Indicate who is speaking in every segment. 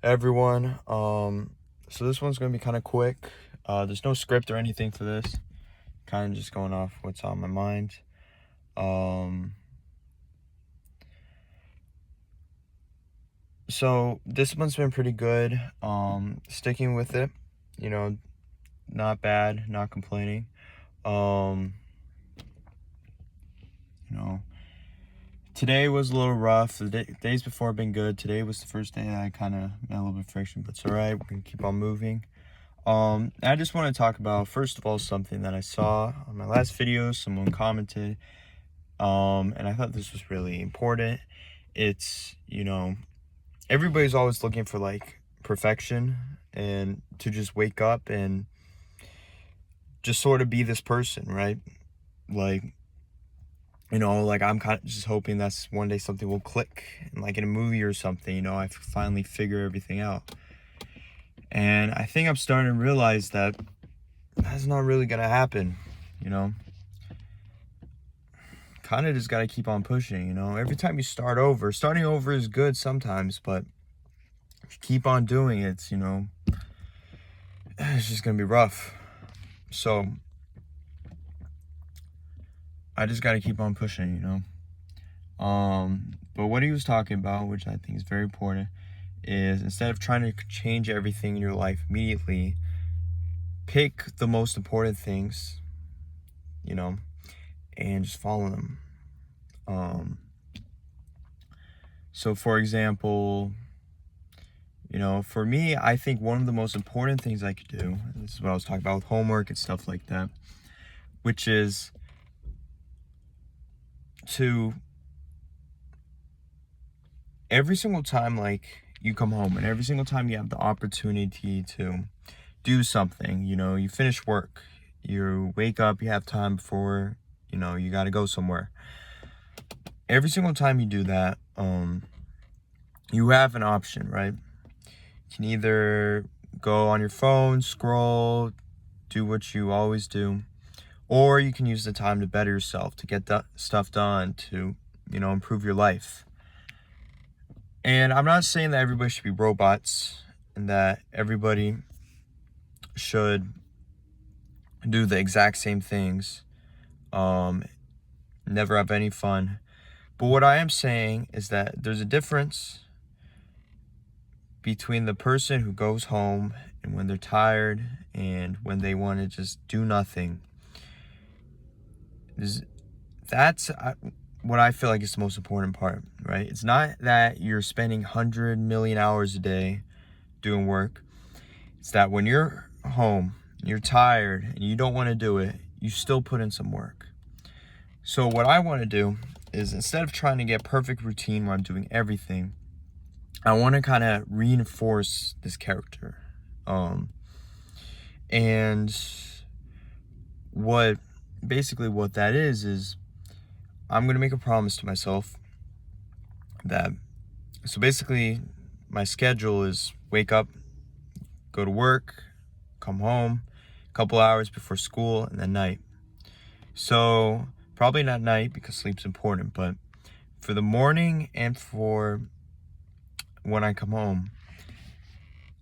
Speaker 1: everyone. So this one's gonna be kind of quick. There's no script or anything for this. Kind of just going off what's on my mind. So this one's been pretty good. Sticking with it, you know, not bad, not complaining. You know, today was a little rough. The days before have been good. Today was the first day that I kind of had a little bit of friction, but it's all right. We're gonna keep on moving. I just want to talk about, first of all, something that I saw on my last video. Someone commented, and I thought this was really important. It's, everybody's always looking for like perfection and to just wake up and just sort of be this person, right? Like, like I'm kind of just hoping that's one day something will click, and like in a movie or something, I finally figure everything out. And I think I'm starting to realize that that's not really gonna happen, kind of just got to keep on pushing. Every time you starting over is good sometimes, but if you keep on doing it, it's just gonna be rough. So I just got to keep on pushing. But what he was talking about, which I think is very important, is instead of trying to change everything in your life immediately, pick the most important things, and just follow them. So for example, for me, I think one of the most important things I could do, and this is what I was talking about with homework and stuff like that, which is to every single time like you come home and every single time you have the opportunity to do something, you finish work, you wake up, you have time before, you got to go somewhere. Every single time you do that, you have an option, right? You can either go on your phone, scroll, do what you always do, or you can use the time to better yourself, to get that stuff done, to, improve your life. And I'm not saying that everybody should be robots and that everybody should do the exact same things, never have any fun. But what I am saying is that there's a difference between the person who goes home and when they're tired and when they want to just do nothing. That's what I feel like is the most important part, right? It's not that you're spending 100 million hours a day doing work. It's that when you're home, you're tired, and you don't want to do it, you still put in some work. So what I want to do is, instead of trying to get perfect routine where I'm doing everything, I want to kind of reinforce this character. And what that is I'm going to make a promise to myself that, so basically my schedule is wake up, go to work, come home, a couple hours before school, and then night. So probably not night because sleep's important, but for the morning and for when I come home,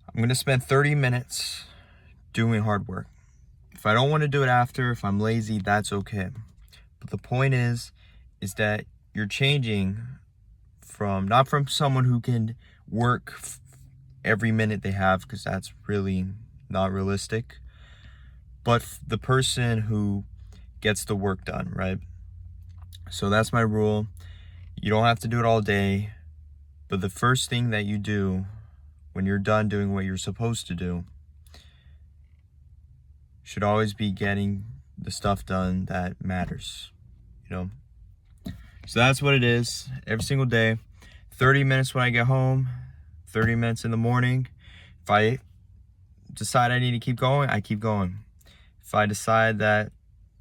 Speaker 1: I'm going to spend 30 minutes doing hard work. If I don't want to do it after, if I'm lazy, that's okay. But the point is that you're changing from, not from someone who can work every minute they have, because that's really not realistic, but the person who gets the work done, right? So that's my rule. You don't have to do it all day, but the first thing that you do when you're done doing what you're supposed to do should always be getting the stuff done that matters, So that's what it is. Every single day, 30 minutes when I get home, 30 minutes in the morning. If I decide I need to keep going, I keep going. If I decide that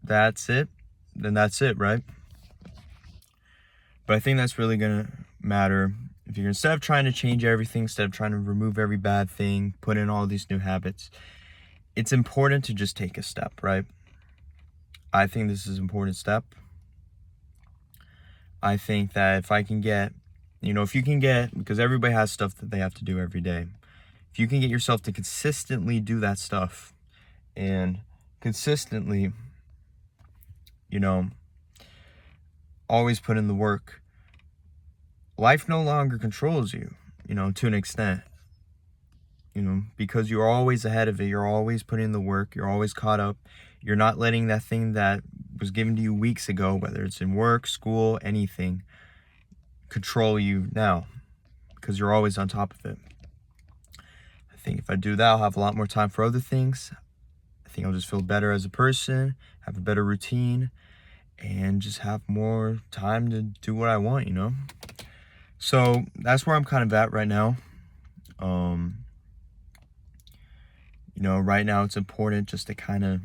Speaker 1: that's it, then that's it, right? But I think that's really gonna matter. If you're, instead of trying to change everything, instead of trying to remove every bad thing, put in all these new habits, it's important to just take a step, right? I think this is an important step. I think that if I can get, if you can get, because everybody has stuff that they have to do every day. if you can get yourself to consistently do that stuff and consistently, you know, always put in the work, life no longer controls you, you know, to an extent, you know, because you're always ahead of it. You're always putting in the work. You're always caught up. You're not letting that thing that was given to you weeks ago, whether it's in work, school, anything, control you now, because you're always on top of it. I think if I do that, I'll have a lot more time for other things. I think I'll just feel better as a person, have a better routine, and just have more time to do what I want, you know? So that's where I'm kind of at right now. You know, right now it's important just to kind of,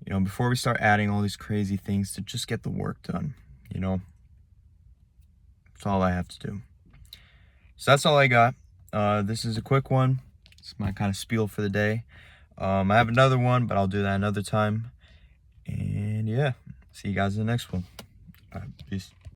Speaker 1: you know, before we start adding all these crazy things, to just get the work done, you know? That's all I have to do. So that's all I got. This is a quick one. It's my kind of spiel for the day. I have another one, but I'll do that another time. And yeah, see you guys in the next one. All right, peace.